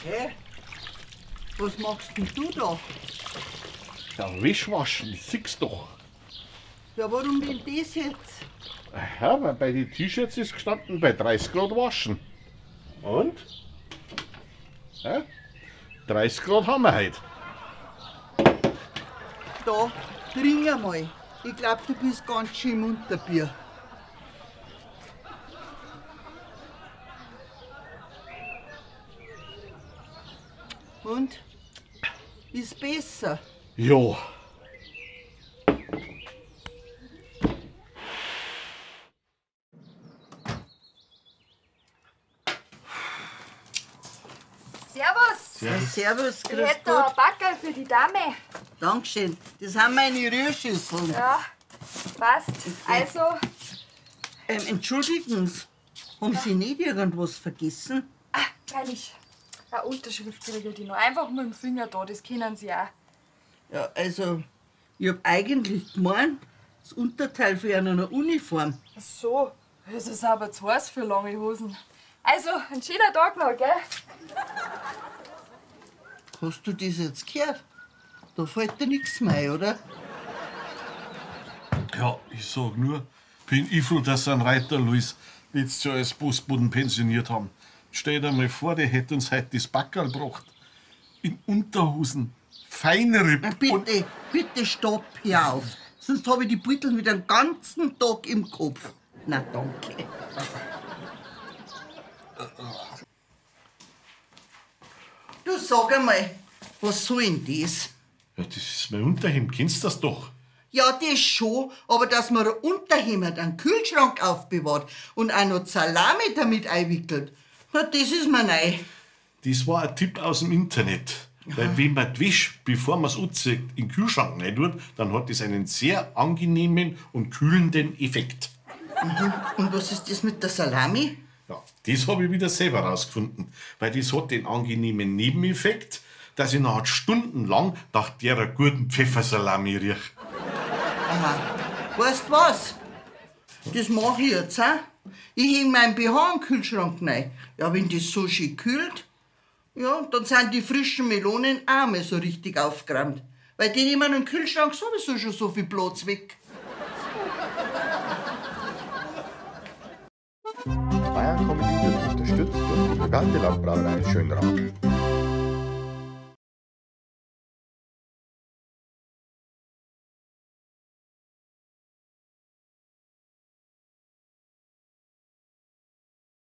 Hey, was machst denn du da? Ja, Wäsche waschen, das siehst du doch. Ja, warum denn das jetzt? Ja, weil bei den T-Shirts ist gestanden, bei 30 Grad waschen. Und? Ja, 30 Grad haben wir heute. Da, trink einmal. Ich glaub, du bist ganz schön im Unterbier. Und? Ist besser. Ja. Servus! Ja, servus, Ich grüß hätte da ein Gott. Backerl für die Dame. Dankeschön. Das sind meine Rührschüsseln. Ja, passt. Also, Entschuldigen Sie, haben Sie nicht irgendwas vergessen? freilich, eine Unterschrift kriege ich noch. Einfach mit dem Finger da, das kennen Sie auch. Ja, also, ich hab eigentlich gemeint, das Unterteil für eine Uniform. Ach so, das ist aber zu heiß für lange Hosen. Also, ein schöner Tag noch, gell? Hast du das jetzt gehört? Da fällt dir nichts mehr ein, oder? Ja, ich sag nur, bin ich froh, dass sie einen Reiter Luis letztes Jahr als Postboten pensioniert haben. Stell dir mal vor, der hätte uns heute das Backerl gebracht. In Unterhosen, Feinripp und... Bitte stopp, hör auf. Sonst habe ich die Beutel mit den ganzen Tag im Kopf. Na, danke. Du sag einmal, was soll denn das? Ja, das ist mein Unterhemd, kennst du das doch? Ja, das schon, aber dass man ein Unterhemd einen Kühlschrank aufbewahrt und auch noch Salami damit einwickelt, na, das ist mir neu. Das war ein Tipp aus dem Internet. Weil wenn man die Wäsche, bevor man es anzieht, in den Kühlschrank rein tut, dann hat das einen sehr angenehmen und kühlenden Effekt. Und was ist das mit der Salami? Ja, das habe ich wieder selber rausgefunden. Weil das hat den angenehmen Nebeneffekt, dass ich nachher stundenlang nach der guten Pfeffersalami rieche. Aha. Weißt du was? Das mache ich jetzt, auch. Ich häng meinen BH im Kühlschrank rein. Ja, wenn das so schön kühlt, ja, dann sind die frischen Melonen auch mal so richtig aufgeräumt. Weil die nehmen im Kühlschrank sowieso schon so viel Platz weg. Bayern Comedy wird unterstützt durch die Gigante Brauerei Schönrau.